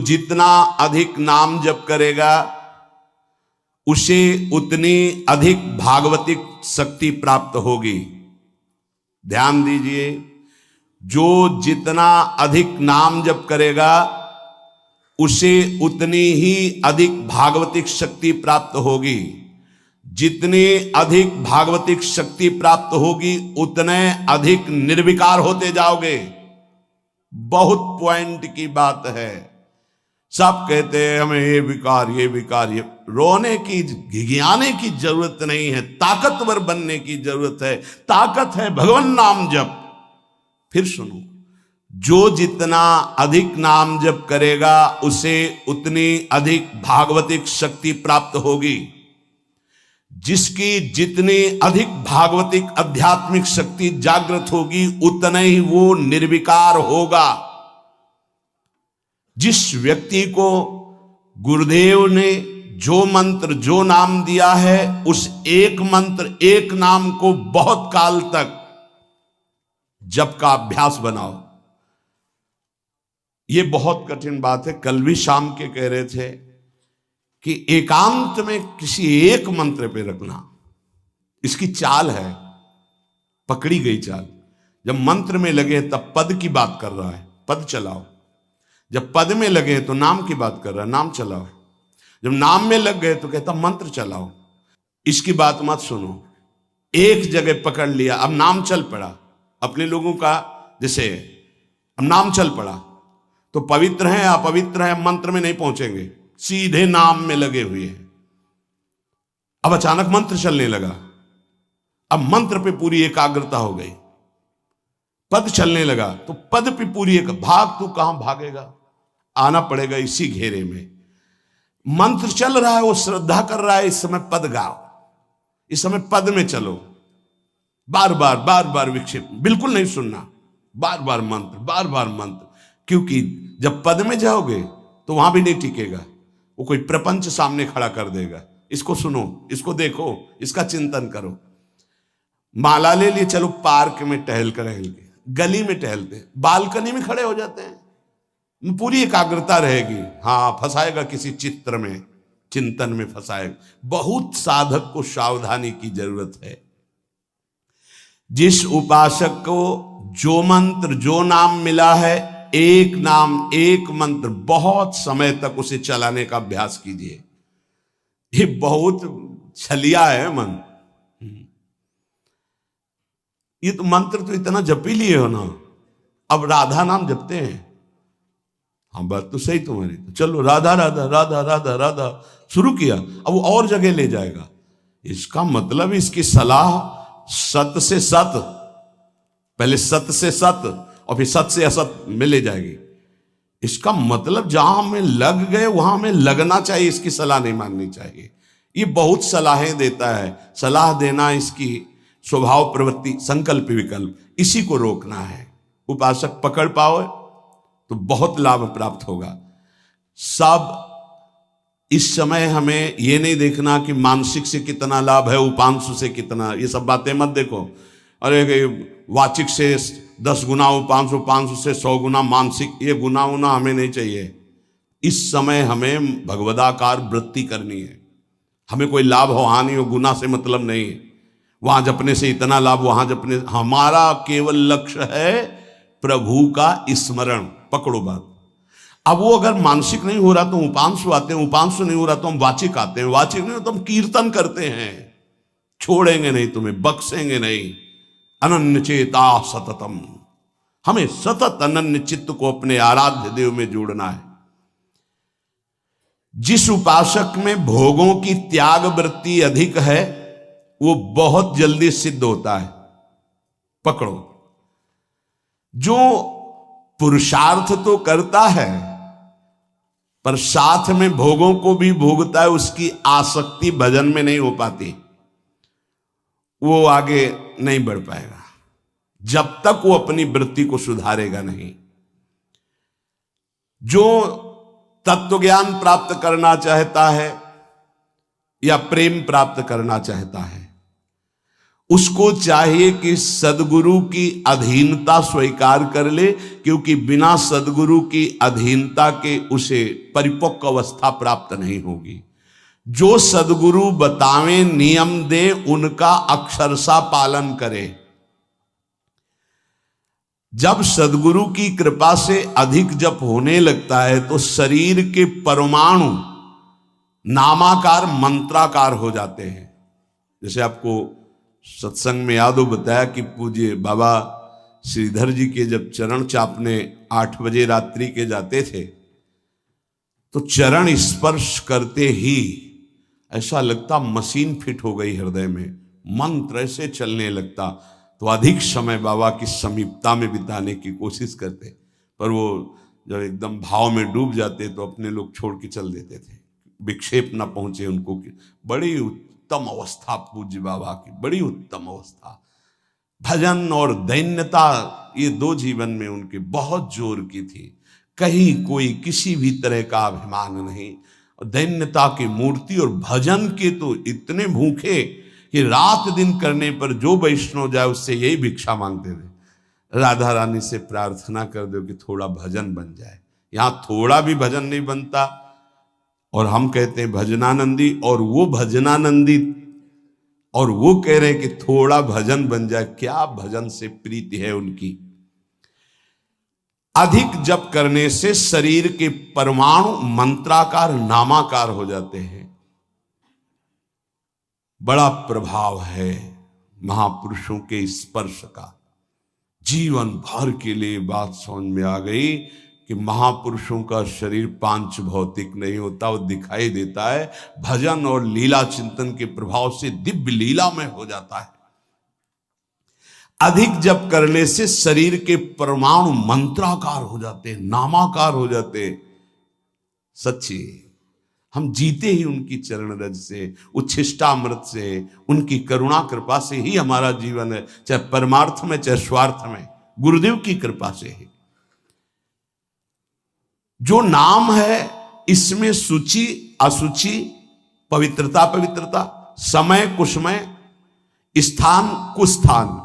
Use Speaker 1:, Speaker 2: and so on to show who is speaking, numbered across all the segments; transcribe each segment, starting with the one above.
Speaker 1: जितना अधिक नाम जप करेगा उसे उतनी अधिक भागवतिक शक्ति प्राप्त होगी। ध्यान दीजिए, जो जितना अधिक नाम जप करेगा उसे उतनी ही अधिक भागवतिक शक्ति प्राप्त होगी। जितनी अधिक भागवतिक शक्ति प्राप्त होगी उतने अधिक निर्विकार होते जाओगे। बहुत पॉइंट की बात है। सब कहते हैं हमें ये विकार ये रोने की घिघियाने की जरूरत नहीं है, ताकतवर बनने की जरूरत है। ताकत है भगवान नाम जप। फिर सुनो, जो जितना अधिक नाम जप करेगा उसे उतनी अधिक भागवतिक शक्ति प्राप्त होगी। जिसकी जितनी अधिक भागवतिक आध्यात्मिक शक्ति जागृत होगी उतना ही वो निर्विकार होगा। जिस व्यक्ति को गुरुदेव ने जो मंत्र जो नाम दिया है उस एक मंत्र एक नाम को बहुत काल तक जप का अभ्यास बनाओ। ये बहुत कठिन बात है। कल भी शाम के कह रहे थे कि एकांत में किसी एक मंत्र पे रखना, इसकी चाल है, पकड़ी गई चाल। जब मंत्र में लगे तब पद की बात कर रहा है, पद चलाओ। जब पद में लगे तो नाम की बात कर रहा है, नाम चलाओ। जब नाम में लग गए तो कहता मंत्र चलाओ। इसकी बात मत सुनो। एक जगह पकड़ लिया, अब नाम चल पड़ा। अपने लोगों का जैसे अब नाम चल पड़ा तो पवित्र है अपवित्र है मंत्र में नहीं पहुंचेंगे, सीधे नाम में लगे हुए हैं। अब अचानक मंत्र चलने लगा, अब मंत्र पे पूरी एकाग्रता हो गई। पद चलने लगा तो पद पे पूरी एक भाग, तू कहां भागेगा, आना पड़ेगा इसी घेरे में। मंत्र चल रहा है, वो श्रद्धा कर रहा है, इस समय पद गाओ, इस समय पद में चलो। बार बार विक्षेप बिल्कुल नहीं सुनना, बार बार मंत्र। क्योंकि जब पद में जाओगे तो वहां भी नहीं टिकेगा, वो कोई प्रपंच सामने खड़ा कर देगा। इसको सुनो, इसको देखो, इसका चिंतन करो। माला ले लिए, चलो पार्क में टहल के गली में टहलते, बालकनी में खड़े हो जाते हैं, पूरी एकाग्रता रहेगी। हाँ, फंसाएगा किसी चित्र में, चिंतन में फंसाएगा। बहुत साधक को सावधानी की जरूरत है। जिस उपासक को जो मंत्र जो नाम मिला है, एक नाम एक मंत्र बहुत समय तक उसे चलाने का अभ्यास कीजिए। ये बहुत छलिया है मन। ये तो मंत्र तो इतना जप ही लिए हो ना, अब राधा नाम जपते हैं। हाँ, बात तो सही तुम्हारी। तो चलो राधा राधा राधा राधा राधा शुरू किया, अब वो और जगह ले जाएगा। इसका मतलब इसकी सलाह सत से सत, पहले सत से सत और फिर सत से असत में ले जाएगी। इसका मतलब जहां हमें लग गए वहां हमें लगना चाहिए, इसकी सलाह नहीं माननी चाहिए। ये बहुत सलाहें देता है, सलाह देना इसकी स्वभाव प्रवृत्ति संकल्प विकल्प, इसी को रोकना है। उपासक पकड़ पाओ तो बहुत लाभ प्राप्त होगा। सब इस समय हमें ये नहीं देखना कि मानसिक से कितना लाभ है, उपांशु से कितना, ये सब बातें मत देखो। अरे वाचिक से 10 गुना उपांशु, उपांशु से 100 गुना मानसिक, ये गुना उना हमें नहीं चाहिए। इस समय हमें भगवदाकार वृत्ति करनी है। हमें कोई लाभ हो हानि हो, गुना से मतलब नहीं है। वहां जपने से इतना लाभ, वहां जपने, हमारा केवल लक्ष्य है प्रभु का स्मरण। पकड़ो बात। अब वो अगर मानसिक नहीं हो रहा तो उपांशु आते हैं, उपांशु नहीं हो रहा तो हम वाचिक आते हैं, वाचिक नहीं हो तो हम कीर्तन करते हैं। छोड़ेंगे नहीं तुम्हें, बख्शेंगे नहीं। अनन्य चेता सततम, हमें सतत अनन्य चित्त को अपने आराध्य देव में जोड़ना है। जिस उपासक में भोगों की त्याग वृत्ति अधिक है वो बहुत जल्दी सिद्ध होता है। पकड़ो, जो पुरुषार्थ तो करता है पर साथ में भोगों को भी भोगता है, उसकी आसक्ति भजन में नहीं हो पाती, वो आगे नहीं बढ़ पाएगा जब तक वो अपनी वृत्ति को सुधारेगा नहीं। जो तत्व ज्ञान प्राप्त करना चाहता है या प्रेम प्राप्त करना चाहता है, उसको चाहिए कि सदगुरु की अधीनता स्वीकार कर ले, क्योंकि बिना सदगुरु की अधीनता के उसे परिपक्व अवस्था प्राप्त नहीं होगी। जो सदगुरु बतावे, नियम दे, उनका अक्षरशः पालन करे। जब सदगुरु की कृपा से अधिक जप होने लगता है तो शरीर के परमाणु नामाकार मंत्राकार हो जाते हैं। जैसे आपको सत्संग में याद हो बताया कि पूज्य बाबा श्रीधर जी के जब चरण चापने 8 बजे रात्रि के जाते थे तो चरण स्पर्श करते ही ऐसा लगता मशीन फिट हो गई हृदय में, मंत्र ऐसे चलने लगता। तो अधिक समय बाबा की समीपता में बिताने की कोशिश करते, पर वो जब एकदम भाव में डूब जाते तो अपने लोग छोड़ के चल देते थे, विक्षेप ना पहुंचे उनको। बड़ी उत्तम अवस्था पूज्य बाबा की, बड़ी उत्तम अवस्था। भजन और दैन्यता ये 2 जीवन में उनके बहुत जोर की थी। कहीं कोई किसी भी तरह का अभिमान नहीं, दैन्यता की मूर्ति। और भजन के तो इतने भूखे कि रात दिन करने पर जो वैष्णव जाए उससे यही भिक्षा मांगते थे, राधा रानी से प्रार्थना कर दो कि थोड़ा भजन बन जाए। यहां थोड़ा भी भजन नहीं बनता और हम कहते हैं भजनानंदी, और वो भजनानंदी और वो कह रहे हैं कि थोड़ा भजन बन जाए। क्या भजन से प्रीति है उनकी। अधिक जप करने से शरीर के परमाणु मंत्राकार नामाकार हो जाते हैं। बड़ा प्रभाव है महापुरुषों के स्पर्श का। जीवन भर के लिए बात समझ में आ गई कि महापुरुषों का शरीर पांच भौतिक नहीं होता, वो दिखाई देता है। भजन और लीला चिंतन के प्रभाव से दिव्य लीला में हो जाता है। अधिक जप करने से शरीर के परमाणु मंत्राकार हो जाते हैं, नामाकार हो जाते हैं। सच्ची हम जीते ही उनकी चरण रज से, उच्छिष्टामृत से, उनकी करुणा कृपा से ही हमारा जीवन है, चाहे परमार्थ में चाहे स्वार्थ में, गुरुदेव की कृपा से ही। जो नाम है इसमें सूचि असुचि, पवित्रता पवित्रता, समय कुसमय, स्थान कुस्थान,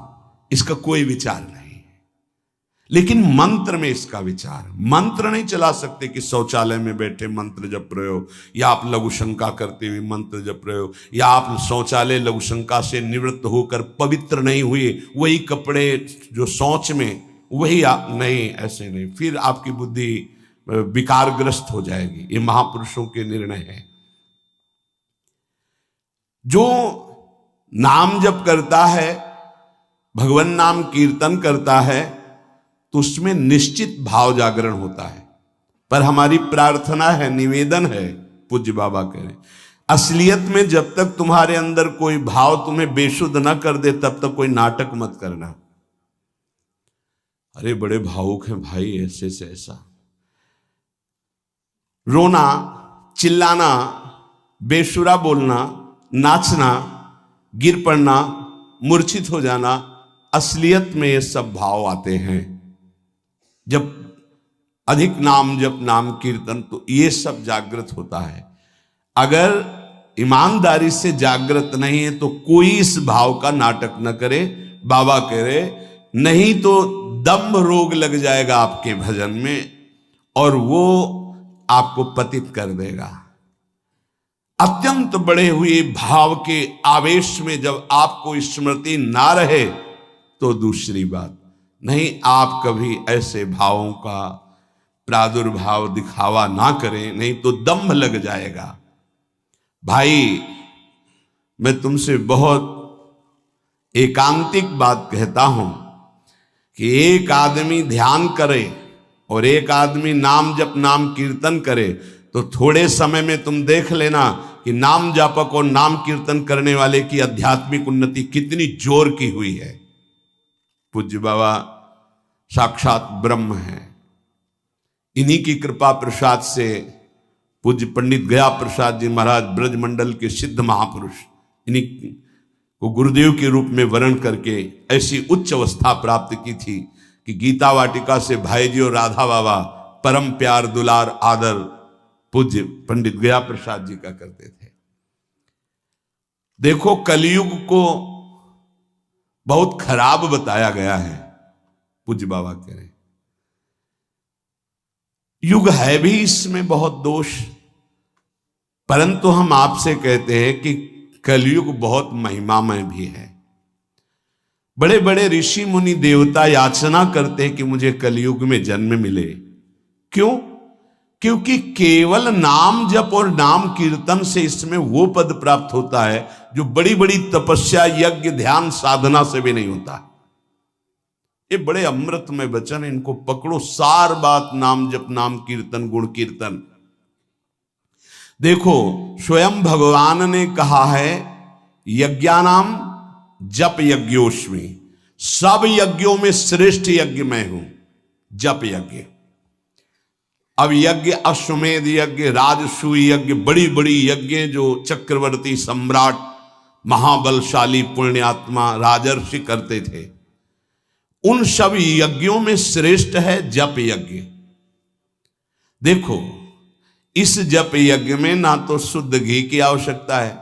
Speaker 1: इसका कोई विचार नहीं। लेकिन मंत्र में इसका विचार। मंत्र नहीं चला सकते कि शौचालय में बैठे मंत्र जप रहे हो, या आप लघु शंका करते हुए मंत्र जप रहे हो, या आप शौचालय लघु शंका से निवृत्त होकर पवित्र नहीं हुए, वही कपड़े जो शौच में वही आप नहीं, ऐसे नहीं, फिर आपकी बुद्धि विकारग्रस्त हो जाएगी। ये महापुरुषों के निर्णय है। जो नाम जप करता है, भगवान नाम कीर्तन करता है, तो उसमें निश्चित भाव जागरण होता है। पर हमारी प्रार्थना है, निवेदन है, पूज्य बाबा कह रहे, असलियत में जब तक तुम्हारे अंदर कोई भाव तुम्हें बेशुद्ध ना कर दे तब तक कोई नाटक मत करना। अरे बड़े भावुक हैं भाई, ऐसे से ऐसा रोना, चिल्लाना, बेसुरा बोलना, नाचना, गिर पड़ना, मूर्छित हो जाना, असलियत में ये सब भाव आते हैं। जब अधिक नाम जप, नाम कीर्तन, तो ये सब जागृत होता है। अगर ईमानदारी से जागृत नहीं है तो कोई इस भाव का नाटक न करे। बाबा कह रहे, नहीं तो दम्भ रोग लग जाएगा आपके भजन में और वो आपको पतित कर देगा। अत्यंत बढ़े हुए भाव के आवेश में जब आपको स्मृति ना रहे तो दूसरी बात नहीं। आप कभी ऐसे भावों का प्रादुर्भाव दिखावा ना करें, नहीं तो दम्भ लग जाएगा। भाई मैं तुमसे बहुत एकांतिक बात कहता हूं कि एक आदमी ध्यान करे और एक आदमी नाम जप, नाम कीर्तन करे, तो थोड़े समय में तुम देख लेना कि नाम जापक और नाम कीर्तन करने वाले की आध्यात्मिक उन्नति कितनी जोर की हुई है। पूज्य बाबा साक्षात ब्रह्म है। इन्हीं की कृपा प्रसाद से पूज्य पंडित गया प्रसाद जी महाराज ब्रजमंडल के सिद्ध महापुरुष, इन्हीं को गुरुदेव के रूप में वर्ण करके ऐसी उच्च अवस्था प्राप्त की थी कि गीता वाटिका से भाई जी और राधा बाबा परम प्यार दुलार आदर पूज्य पंडित गया प्रसाद जी का करते थे। देखो कलयुग को बहुत खराब बताया गया है। पूज्य बाबा कह रहे हैं युग है भी इसमें बहुत दोष, परंतु हम आपसे कहते हैं कि कलयुग बहुत महिमामय भी है। बड़े बड़े ऋषि मुनि देवता याचना करते हैं कि मुझे कलयुग में जन्म मिले। क्यों? क्योंकि केवल नाम जप और नाम कीर्तन से इसमें वो पद प्राप्त होता है जो बड़ी बड़ी तपस्या, यज्ञ, ध्यान, साधना से भी नहीं होता। ये बड़े अमृतमय वचन, इनको पकड़ो। सार बात नाम जप, नाम कीर्तन, गुण कीर्तन। देखो स्वयं भगवान ने कहा है यज्ञानाम जप यज्ञोस्मि, सब यज्ञों में श्रेष्ठ यज्ञ मैं हूं, जप यज्ञ। अब यज्ञ अश्वमेध यज्ञ, राजसूय यज्ञ, बड़ी बड़ी यज्ञ जो चक्रवर्ती सम्राट महाबलशाली पुण्यात्मा राजर्षि करते थे, उन सब यज्ञों में श्रेष्ठ है जप यज्ञ। देखो इस जप यज्ञ में ना तो शुद्ध घी की आवश्यकता है,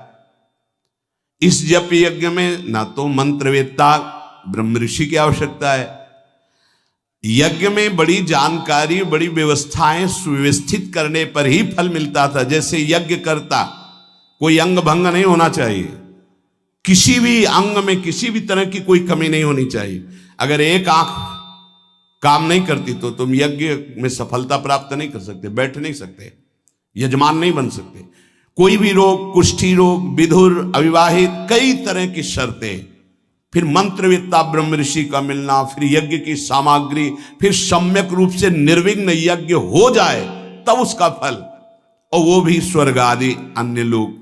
Speaker 1: इस जप यज्ञ में ना तो मंत्रवेत्ता ब्रह्म ऋषि की आवश्यकता है। यज्ञ में बड़ी जानकारी, बड़ी व्यवस्थाएं सुव्यवस्थित करने पर ही फल मिलता था। जैसे यज्ञ करता कोई अंग भंग नहीं होना चाहिए, किसी भी अंग में किसी भी तरह की कोई कमी नहीं होनी चाहिए। अगर एक आंख काम नहीं करती तो तुम यज्ञ में सफलता प्राप्त नहीं कर सकते, बैठ नहीं सकते, यजमान नहीं बन सकते। कोई भी रोग, कुष्ठी रोग, विधुर, अविवाहित, कई तरह की शर्तें, फिर मंत्रवेत्ता ब्रह्म ऋषि का मिलना, फिर यज्ञ की सामग्री, फिर सम्यक रूप से निर्विघ्न यज्ञ हो जाए तब उसका फल, और वो भी स्वर्ग आदि अन्य लोग।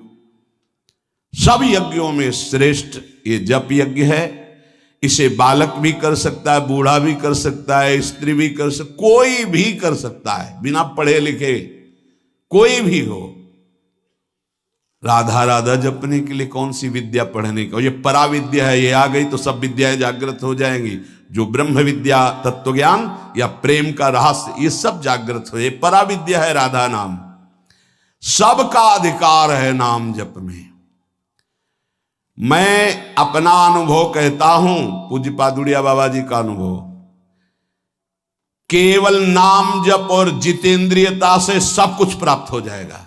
Speaker 1: सब यज्ञों में श्रेष्ठ ये जप यज्ञ है। इसे बालक भी कर सकता है, बूढ़ा भी कर सकता है, स्त्री भी कर सकता, कोई भी कर सकता है, बिना पढ़े लिखे कोई भी हो। राधा राधा जपने के लिए कौन सी विद्या पढ़ने का, ये परा विद्या है, ये आ गई तो सब विद्याएं जागृत हो जाएंगी। जो ब्रह्म विद्या, तत्व ज्ञान या प्रेम का रहस्य, ये सब जागृत हो, ये परा विद्या है राधा नाम। सबका अधिकार है नाम जप में। मैं अपना अनुभव कहता हूं, पूज्य पादुड़िया बाबा जी का अनुभव, केवल नाम जप और जितेंद्रियता से सब कुछ प्राप्त हो जाएगा।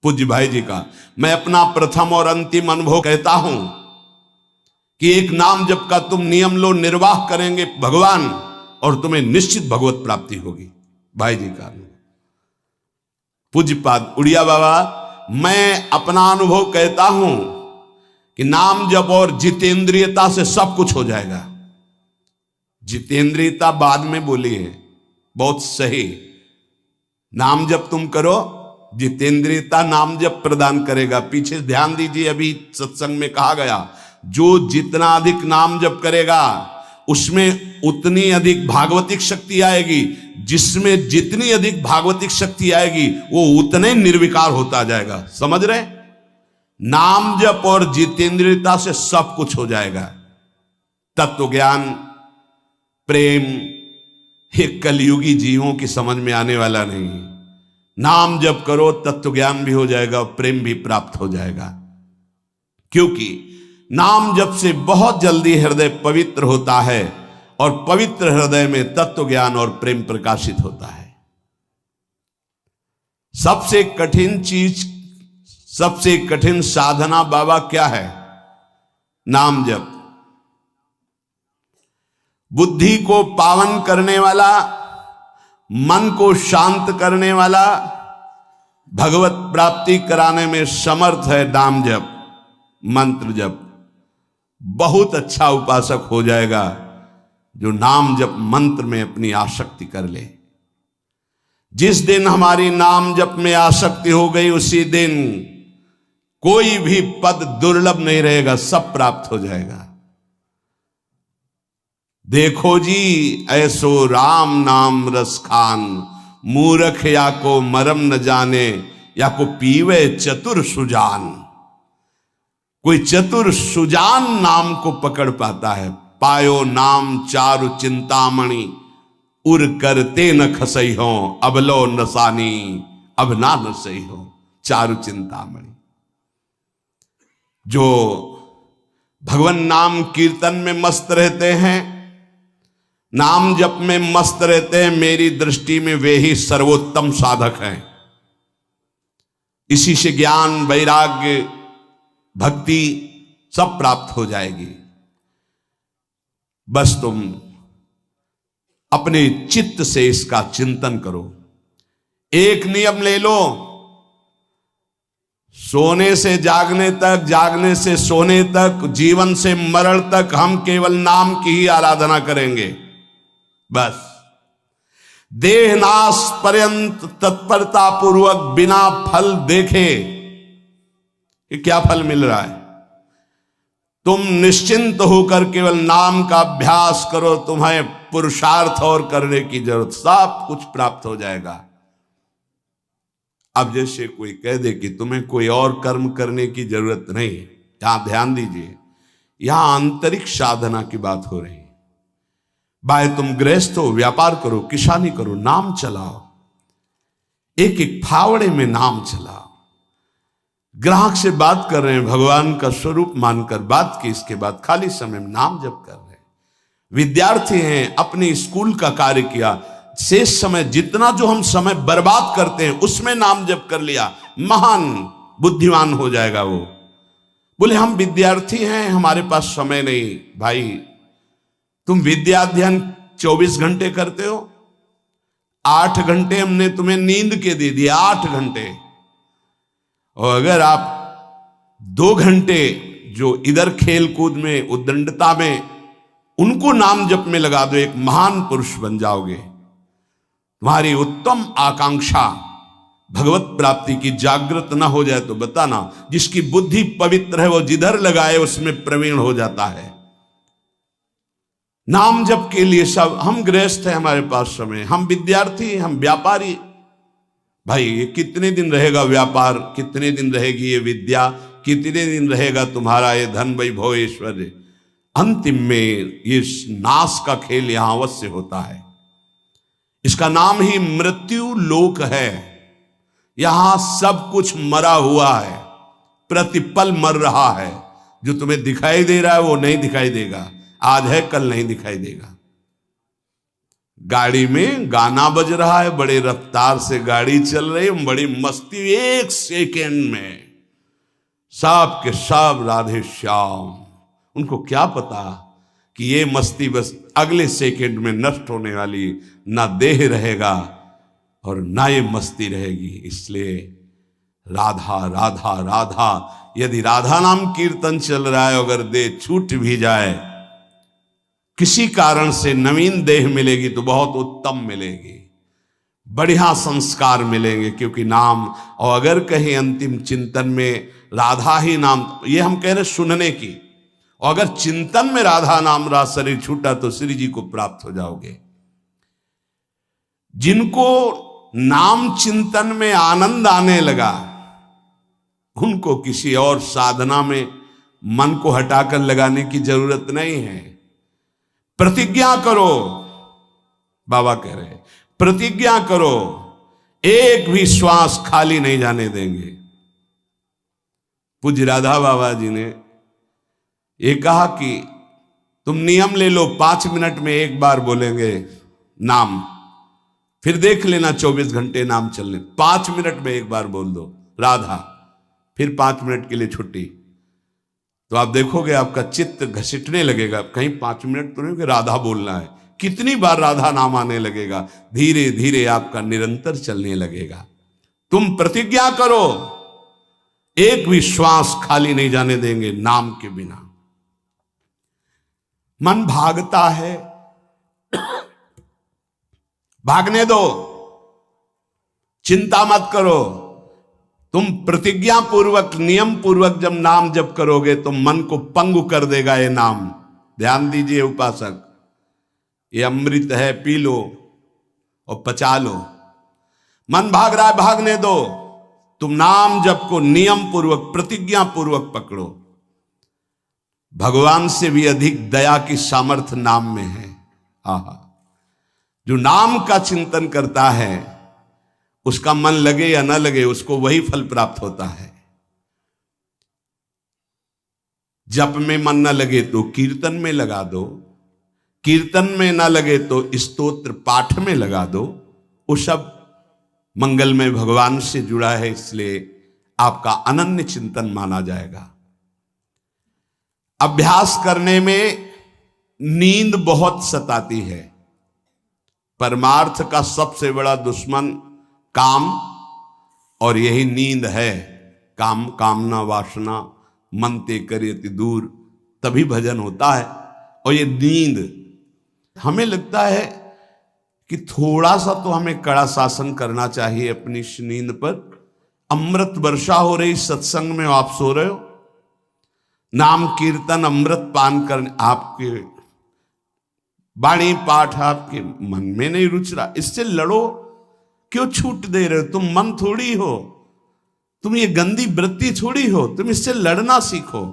Speaker 1: पूज्य भाई जी का मैं अपना प्रथम और अंतिम अनुभव कहता हूं कि एक नाम जप का तुम नियम लो, निर्वाह करेंगे भगवान, और तुम्हें निश्चित भगवत प्राप्ति होगी। भाई जी का अनुभव। पूज्यपाद उड़िया बाबा, मैं अपना अनुभव कहता हूं कि नाम जप और जितेंद्रियता से सब कुछ हो जाएगा। जितेंद्रियता बाद में बोली है, बहुत सही। नाम जप तुम करो, जितेंद्रियता नाम जप प्रदान करेगा। पीछे ध्यान दीजिए, अभी सत्संग में कहा गया, जो जितना अधिक नाम जप करेगा उसमें उतनी अधिक भागवतिक शक्ति आएगी, जिसमें जितनी अधिक भागवतिक शक्ति आएगी वो उतने निर्विकार होता जाएगा। समझ रहे? नाम जप और जितेंद्रियता से सब कुछ हो जाएगा। तत्व ज्ञान, प्रेम, ये कलयुगी जीवों की समझ में आने वाला नहीं। नाम जप करो, तत्व ज्ञान भी हो जाएगा, प्रेम भी प्राप्त हो जाएगा। क्योंकि नाम जप से बहुत जल्दी हृदय पवित्र होता है, और पवित्र हृदय में तत्व ज्ञान और प्रेम प्रकाशित होता है। सबसे कठिन चीज, सबसे कठिन साधना बाबा क्या है? नाम जप। बुद्धि को पावन करने वाला, मन को शांत करने वाला, भगवत प्राप्ति कराने में समर्थ है नाम जप, मंत्र जप। बहुत अच्छा उपासक हो जाएगा जो नाम जप मंत्र में अपनी आसक्ति कर ले। जिस दिन हमारी नाम जप में आसक्ति हो गई, उसी दिन कोई भी पद दुर्लभ नहीं रहेगा, सब प्राप्त हो जाएगा। देखो जी ऐसो राम नाम रस खान, मूर्ख या को मरम न जाने, या को पीवे चतुर सुजान। कोई चतुर सुजान नाम को पकड़ पाता है। पायो नाम चारु चिंतामणि, उर करते न खसई हो, अबलो नसानी अब ना नसई हो। चारु चिंतामणि, जो भगवान नाम कीर्तन में मस्त रहते हैं, नाम जप में मस्त रहते हैं। मेरी दृष्टि में वे ही सर्वोत्तम साधक हैं। इसी से ज्ञान, वैराग्य, भक्ति सब प्राप्त हो जाएगी। बस तुम अपने चित्त से इसका चिंतन करो। एक नियम ले लो, सोने से जागने तक, जागने से सोने तक, जीवन से मरण तक हम केवल नाम की ही आराधना करेंगे। बस देहनाश पर्यंत तत्परता पूर्वक बिना फल देखे कि क्या फल मिल रहा है, तुम निश्चिंत होकर केवल नाम का अभ्यास करो। तुम्हें पुरुषार्थ और करने की जरूरत, सब कुछ प्राप्त हो जाएगा। अब जैसे कोई कह दे कि तुम्हें कोई और कर्म करने की जरूरत नहीं, यहां ध्यान दीजिए, यहां आंतरिक साधना की बात हो रही है। भाई तुम गृहस्थ हो, व्यापार करो, किसानी करो, नाम चलाओ, एक एक फावड़े में नाम चलाओ। ग्राहक से बात कर रहे हैं, भगवान का स्वरूप मानकर बात की, इसके बाद खाली समय में नाम जप कर रहे हैं। विद्यार्थी हैं, अपने स्कूल का कार्य किया, शेष समय जितना जो हम समय बर्बाद करते हैं उसमें नाम जप कर लिया, महान बुद्धिमान हो जाएगा वो। बोले हम विद्यार्थी हैं, हमारे पास समय नहीं। भाई तुम विद्या अध्ययन 24 घंटे करते हो, 8 घंटे हमने तुम्हें नींद के दे दिए, 8 घंटे। और अगर आप 2 घंटे जो इधर खेल कूद में, उद्दंडता में, उनको नाम जप में लगा दो, एक महान पुरुष बन जाओगे। तुम्हारी उत्तम आकांक्षा भगवत प्राप्ति की जागृत ना हो जाए तो बताना। जिसकी बुद्धि पवित्र है वो जिधर लगाए उसमें प्रवीण हो जाता है। नाम जप के लिए सब, हम गृहस्थ हैं, हमारे पास समय, हम विद्यार्थी, हम व्यापारी। भाई ये कितने दिन रहेगा व्यापार, कितने दिन रहेगी ये विद्या, कितने दिन रहेगा तुम्हारा ये धन, वैभव, ऐश्वर्य। अंतिम में ये नाश का खेल यहां अवश्य होता है। इसका नाम ही मृत्यु लोक है। यहां सब कुछ मरा हुआ है, प्रतिपल मर रहा है। जो तुम्हें दिखाई दे रहा है वो नहीं दिखाई देगा, आज है कल नहीं दिखाई देगा। गाड़ी में गाना बज रहा है, बड़े रफ्तार से गाड़ी चल रही है, बड़ी मस्ती, 1 सेकेंड में सब के सब राधे श्याम। उनको क्या पता कि ये मस्ती बस अगले सेकंड में नष्ट होने वाली, ना देह रहेगा और ना ये मस्ती रहेगी। इसलिए राधा राधा राधा, यदि राधा नाम कीर्तन चल रहा है, अगर देह छूट भी जाए, किसी कारण से नवीन देह मिलेगी तो बहुत उत्तम मिलेगी, बढ़िया संस्कार मिलेंगे, क्योंकि नाम। और अगर कहीं अंतिम चिंतन में राधा ही नाम, ये हम कह रहे सुनने की, और अगर चिंतन में राधा नाम रहा, शरीर छूटा, तो श्री जी को प्राप्त हो जाओगे। जिनको नाम चिंतन में आनंद आने लगा, उनको किसी और साधना में मन को हटाकर लगाने की जरूरत नहीं है। प्रतिज्ञा करो, बाबा कह रहे हैं, प्रतिज्ञा करो, एक भी श्वास खाली नहीं जाने देंगे। पूज्य राधा बाबा जी ने ये कहा कि तुम नियम ले लो, 5 मिनट में एक बार बोलेंगे नाम, फिर देख लेना 24 घंटे नाम चलने। 5 मिनट में एक बार बोल दो राधा, फिर 5 मिनट के लिए छुट्टी। तो आप देखोगे आपका चित्त घसीटने लगेगा, कहीं 5 मिनट तो नहीं कि राधा बोलना है, कितनी बार राधा नाम आने लगेगा। धीरे धीरे आपका निरंतर चलने लगेगा। तुम प्रतिज्ञा करो, एक भी श्वास खाली नहीं जाने देंगे नाम के बिना। मन भागता है, भागने दो, चिंता मत करो। तुम प्रतिज्ञा पूर्वक, नियम पूर्वक जब नाम जप करोगे तो मन को पंगु कर देगा ये नाम। ध्यान दीजिए उपासक, ये अमृत है, पी लो और पचा लो। मन भाग रहा है, भागने दो। तुम नाम जप को नियम पूर्वक, प्रतिज्ञा पूर्वक पकड़ो। भगवान से भी अधिक दया की सामर्थ्य नाम में है। आहा, जो नाम का चिंतन करता है उसका मन लगे या न लगे, उसको वही फल प्राप्त होता है। जप में मन न लगे तो कीर्तन में लगा दो, कीर्तन में न लगे तो स्तोत्र पाठ में लगा दो। वो सब मंगलमय भगवान से जुड़ा है, इसलिए आपका अनन्य चिंतन माना जाएगा। अभ्यास करने में नींद बहुत सताती है। परमार्थ का सबसे बड़ा दुश्मन काम, और यही नींद है। काम कामना वासना मन ते करियति दूर, तभी भजन होता है। और ये नींद, हमें लगता है कि थोड़ा सा तो हमें कड़ा शासन करना चाहिए अपनी इस नींद पर। अमृत वर्षा हो रही सत्संग में, आप सो रहे हो, नाम कीर्तन अमृत पान करने, आपके वाणी पाठ आपके मन में नहीं रुच रहा, इससे लड़ो। क्यों छूट दे रहे हो? तुम मन थोड़ी हो, तुम ये गंदी वृत्ति थोड़ी हो, तुम इससे लड़ना सीखो।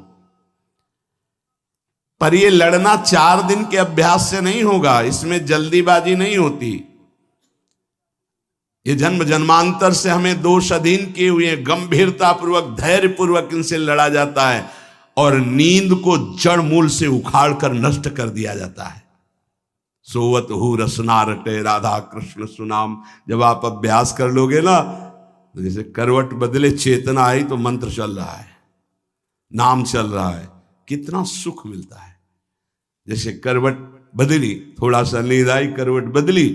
Speaker 1: पर ये लड़ना 4 दिन के अभ्यास से नहीं होगा, इसमें जल्दीबाजी नहीं होती। ये जन्म जन्मांतर से हमें दोष अधीन किए हुए गंभीरता पूर्वक धैर्य पूर्वक इनसे लड़ा जाता है, और नींद को जड़ मूल से उखाड़ कर नष्ट कर दिया जाता है। सोवत हु रसना रटे राधा कृष्ण सुनाम, जब आप अभ्यास कर लोगे ना, तो जैसे करवट बदले चेतना आई तो मंत्र चल रहा है, नाम चल रहा है, कितना सुख मिलता है। जैसे करवट बदली, थोड़ा सा नींद आई, करवट बदली,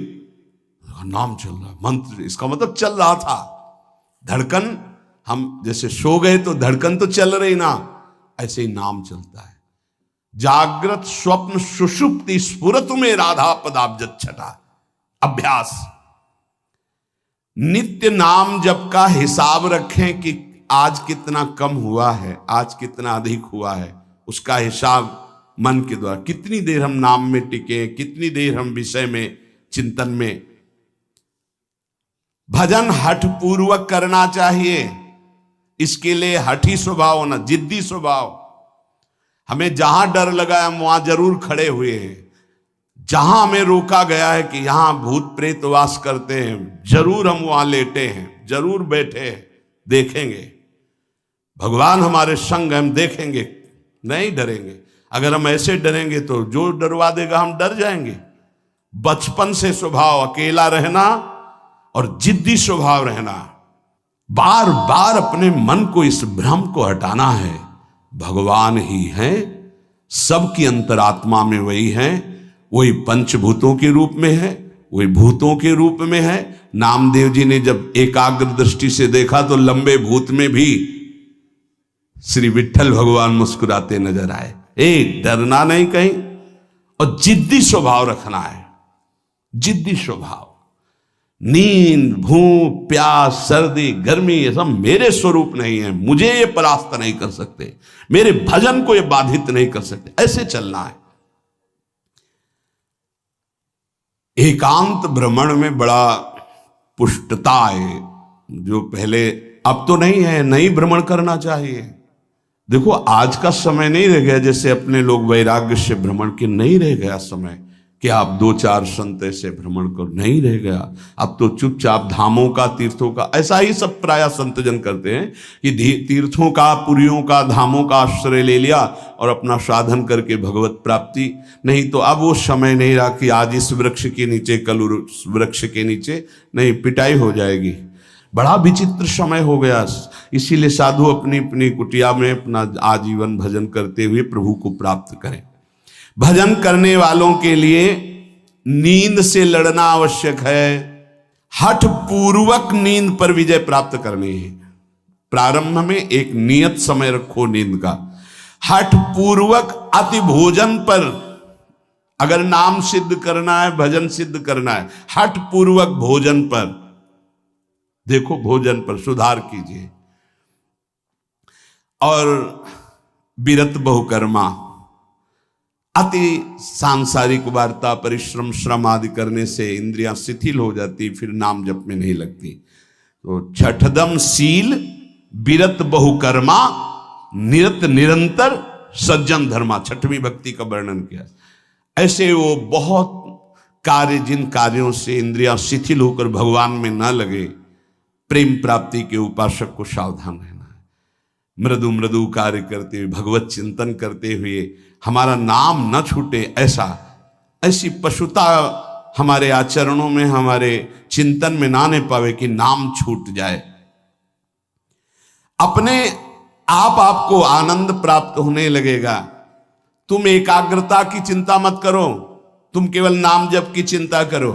Speaker 1: नाम चल रहा है, मंत्र, इसका मतलब चल रहा था। धड़कन, हम जैसे सो गए तो धड़कन तो चल रही ना, ऐसे ही नाम चलता है। जागृत स्वप्न सुषुप्ति स्फुरत में राधा पदाब्जत छटा। अभ्यास, नित्य नाम जप का हिसाब रखें कि आज कितना कम हुआ है, आज कितना अधिक हुआ है, उसका हिसाब मन के द्वारा। कितनी देर हम नाम में टिके, कितनी देर हम विषय में चिंतन में। भजन हठ पूर्वक करना चाहिए, इसके लिए हठी स्वभाव होना, जिद्दी स्वभाव। हमें जहां डर लगा हम वहां जरूर खड़े हुए हैं। जहां हमें रोका गया है कि यहां भूत प्रेत वास करते हैं, जरूर हम वहां लेटे हैं, जरूर बैठे हैं, देखेंगे भगवान हमारे संग, हम देखेंगे, नहीं डरेंगे। अगर हम ऐसे डरेंगे तो जो डरवा देगा हम डर जाएंगे। बचपन से स्वभाव अकेला रहना और जिद्दी स्वभाव रहना, बार बार अपने मन को इस भ्रम को हटाना है। भगवान ही है, सबकी अंतरात्मा में वही है, वही पंचभूतों के रूप में है, वही भूतों के रूप में है। नामदेव जी ने जब एकाग्र दृष्टि से देखा तो लंबे भूत में भी श्री विठ्ठल भगवान मुस्कुराते नजर आए। डरना नहीं कहीं, और जिद्दी स्वभाव रखना है, जिद्दी स्वभाव। नींद, भूख, प्यास, सर्दी, गर्मी, ये सब मेरे स्वरूप नहीं है, मुझे ये परास्त नहीं कर सकते, मेरे भजन को ये बाधित नहीं कर सकते, ऐसे चलना है। एकांत भ्रमण में बड़ा पुष्टता है, जो पहले, अब तो नहीं है, नहीं भ्रमण करना चाहिए। देखो आज का समय नहीं रह गया जैसे अपने लोग वैराग्य से भ्रमण के, नहीं रह गया समय कि आप 2-4 संत ऐसे भ्रमण करो, नहीं रह गया। अब तो चुपचाप धामों का, तीर्थों का, ऐसा ही सब प्राय संतजन करते हैं कि तीर्थों का, पुरियों का, धामों का आश्रय ले लिया और अपना साधन करके भगवत प्राप्ति। नहीं तो अब वो समय नहीं रहा कि आज इस वृक्ष के नीचे, कल उस वृक्ष के नीचे, नहीं, पिटाई हो जाएगी। बड़ा विचित्र समय हो गया। इसीलिए साधु अपनी अपनी कुटिया में अपना आजीवन भजन करते हुए प्रभु को प्राप्त करें। भजन करने वालों के लिए नींद से लड़ना आवश्यक है। हठ पूर्वक नींद पर विजय प्राप्त करनी है। प्रारंभ में एक नियत समय रखो नींद का। हठ पूर्वक अति भोजन पर, अगर नाम सिद्ध करना है, भजन सिद्ध करना है, हठ पूर्वक भोजन पर, देखो भोजन पर सुधार कीजिए। और विरत बहुकर्मा, अति सांसारिक वार्ता, परिश्रम, श्रम आदि करने से इंद्रियां शिथिल हो जाती, फिर नाम जप में नहीं लगती। तो छठदम शील, विरत बहुकर्मा, निरत निरंतर, सज्जन धर्मा, छठवीं भक्ति का वर्णन किया। ऐसे वो बहुत कार्य, जिन कार्यों से इंद्रियां शिथिल होकर भगवान में न लगे, प्रेम प्राप्ति के उपासक को सावधान रहना है। मृदु मृदु कार्य करते हुए, भगवत चिंतन करते हुए हमारा नाम न छूटे, ऐसी पशुता हमारे आचरणों में, हमारे चिंतन में ना ने पावे कि नाम छूट जाए। अपने आप आपको आनंद प्राप्त होने लगेगा। तुम एकाग्रता की चिंता मत करो, तुम केवल नाम जप की चिंता करो।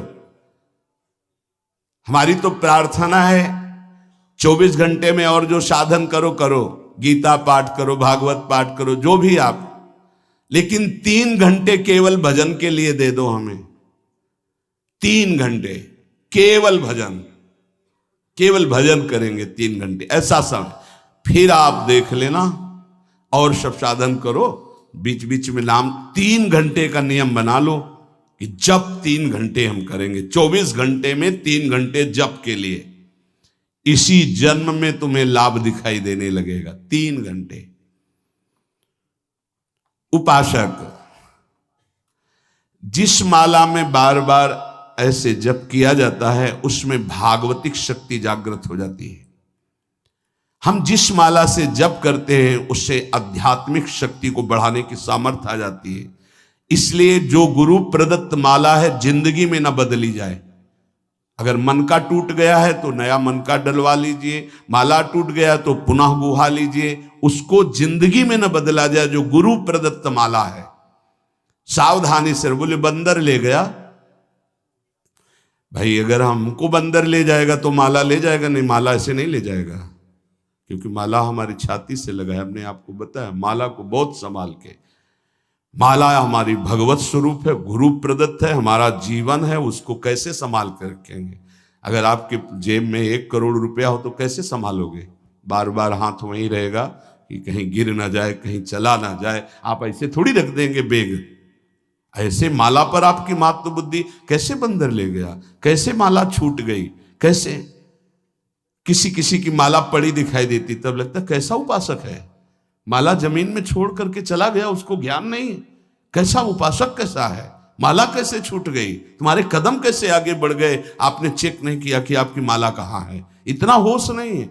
Speaker 1: हमारी तो प्रार्थना है 24 घंटे में और जो साधन करो करो, गीता पाठ करो, भागवत पाठ करो, जो भी आप, लेकिन 3 घंटे केवल भजन के लिए दे दो हमें। 3 घंटे केवल भजन करेंगे 3 घंटे, ऐसा समय। फिर आप देख लेना और सब साधन करो, बीच बीच में नाम। 3 घंटे का नियम बना लो कि जप 3 घंटे हम करेंगे, 24 घंटे में 3 घंटे जप के लिए। इसी जन्म में तुम्हें लाभ दिखाई देने लगेगा। 3 घंटे। उपासक जिस माला में बार बार ऐसे जप किया जाता है उसमें भागवतिक शक्ति जागृत हो जाती है। हम जिस माला से जप करते हैं उससे आध्यात्मिक शक्ति को बढ़ाने की सामर्थ्य आ जाती है। इसलिए जो गुरु प्रदत्त माला है जिंदगी में न बदली जाए। अगर मन का टूट गया है तो नया मन का डलवा लीजिए, माला टूट गया तो पुनः गुहा लीजिए, उसको जिंदगी में न बदला जाए। जो गुरु प्रदत्त माला है सावधानी से। बोले बंदर ले गया, भाई अगर हमको बंदर ले जाएगा तो माला ले जाएगा? नहीं, माला ऐसे नहीं ले जाएगा, क्योंकि माला हमारी छाती से लगा है। हमने आपको बताया माला को बहुत संभाल के। माला हमारी भगवत स्वरूप है, गुरु प्रदत्त है, हमारा जीवन है, उसको कैसे संभाल कर रखेंगे? अगर आपके जेब में 1 करोड़ रुपया हो तो कैसे संभालोगे? बार बार हाथ वहीं रहेगा कि कहीं गिर ना जाए, कहीं चला ना जाए। आप ऐसे थोड़ी रख देंगे बेग। ऐसे माला पर आपकी मातृ बुद्धि कैसे बंदर ले गया? कैसे माला छूट गई? कैसे? किसी किसी की माला पड़ी दिखाई देती तब लगता कैसा उपासक है। माला जमीन में छोड़ करके चला गया, उसको ज्ञान नहीं। कैसा उपासक कैसा है? माला कैसे छूट गई? तुम्हारे कदम कैसे आगे बढ़ गए? आपने चेक नहीं किया कि आपकी माला कहाँ है। इतना होश नहीं है।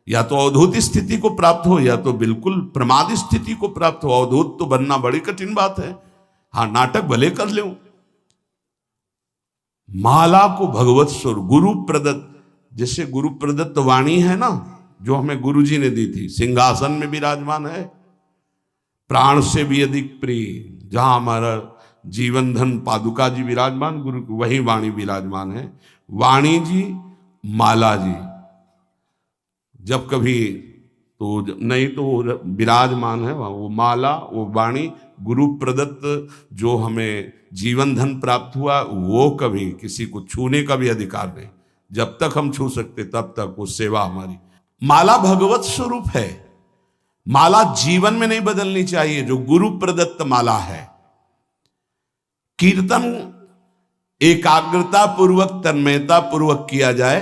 Speaker 1: या तो अवधूत स्थिति को प्राप्त हो या तो बिल्कुल प्रमाद स्थिति को प्राप्त हो। अवधूत तो बनना बड़ी कठिन बात है। हाँ, नाटक भले कर लो। माला को भगवत स्वरूप गुरु प्रदत्त, जैसे गुरु प्रदत्त वाणी है ना, जो हमें गुरु जी ने दी थी, सिंहासन में विराजमान है, प्राण से भी अधिक प्रिय। जहां हमारा जीवन धन पादुका जी विराजमान, गुरु वही वाणी विराजमान है। वाणी जी, माला जी, जब कभी तो नहीं तो विराजमान है वो माला, वो वाणी, गुरु प्रदत्त जो हमें जीवन धन प्राप्त हुआ, वो कभी किसी को छूने का भी अधिकार नहीं। जब तक हम छू सकते तब तक वो सेवा हमारी। माला भगवत स्वरूप है। माला जीवन में नहीं बदलनी चाहिए, जो गुरु प्रदत्त माला है। कीर्तन एकाग्रता पूर्वक, तन्मयता पूर्वक किया जाए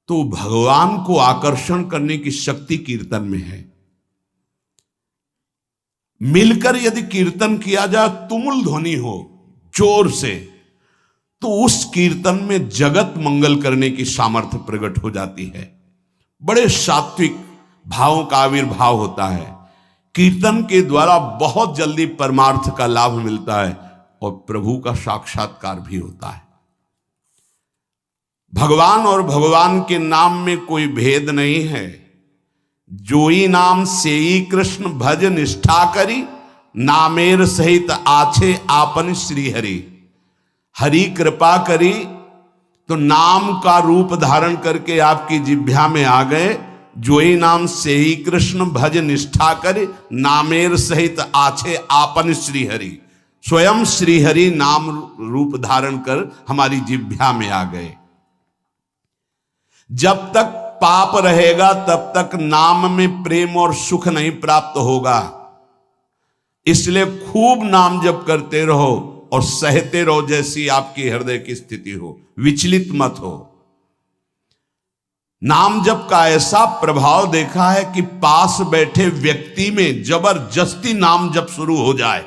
Speaker 1: तो भगवान को आकर्षण करने की शक्ति कीर्तन में है। मिलकर यदि कीर्तन किया जाए, तुमुल ध्वनि हो जोर से, तो उस कीर्तन में जगत मंगल करने की सामर्थ्य प्रकट हो जाती है। बड़े सात्विक भावों का आविर्भाव होता है। कीर्तन के द्वारा बहुत जल्दी परमार्थ का लाभ मिलता है और प्रभु का साक्षात्कार भी होता है। भगवान और भगवान के नाम में कोई भेद नहीं है। जोई नाम सेई कृष्ण भज निष्ठा करी, नामेर सहित आछे आपन श्री हरि। हरि कृपा करी तो नाम का रूप धारण करके आपकी जिह्वा में आ गए। जोई नाम सेई कृष्ण भज निष्ठा करे, नामेर सहित आछे आपन श्री हरि। स्वयं श्री हरि नाम रूप धारण कर हमारी जिह्वा में आ गए। जब तक पाप रहेगा तब तक नाम में प्रेम और सुख नहीं प्राप्त होगा। इसलिए खूब नाम जप करते रहो और सहते रहो, जैसी आपकी हृदय की स्थिति हो, विचलित मत हो। नाम जप का ऐसा प्रभाव देखा है कि पास बैठे व्यक्ति में जबरदस्ती नाम जप शुरू हो जाए,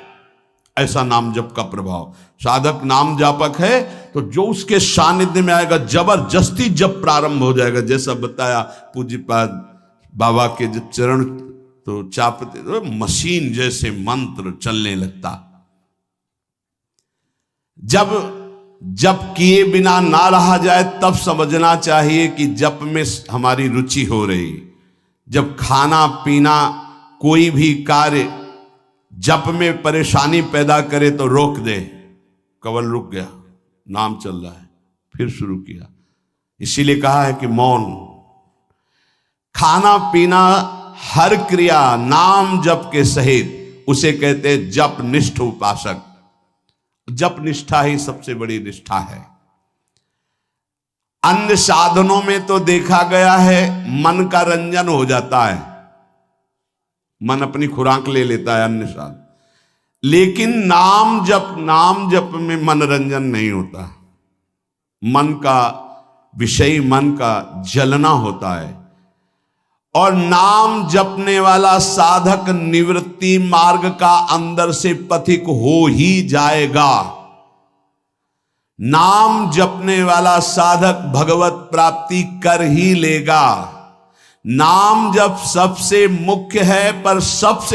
Speaker 1: ऐसा नाम जप का प्रभाव। साधक नाम जापक है तो जो उसके सानिध्य में आएगा जबरदस्ती जप प्रारंभ हो जाएगा। जैसा बताया पूज्यपाद बाबा के जब चरण तो चापते तो मशीन जैसे मंत्र चलने लगता। जब जप किए बिना ना रहा जाए तब समझना चाहिए कि जप में हमारी रुचि हो रही। जब खाना पीना कोई भी कार्य जप में परेशानी पैदा करे तो रोक दे। कवल रुक गया, नाम चल रहा है, फिर शुरू किया। इसीलिए कहा है कि मौन। खाना पीना हर क्रिया नाम जप के सहित, उसे कहते हैं जप निष्ठ उपासक। जप निष्ठा ही सबसे बड़ी निष्ठा है। अन्य साधनों में तो देखा गया है मन का रंजन हो जाता है, मन अपनी खुराक ले लेता है अन्य साधन, लेकिन नाम जप में मनोरंजन नहीं होता। मन का विषय, मन का जलना होता है। और नाम जपने वाला साधक निवृत्ति मार्ग का अंदर से पथिक हो ही जाएगा। नाम जपने वाला साधक भगवत प्राप्ति कर ही लेगा। नाम जप सबसे मुख्य है, पर सबसे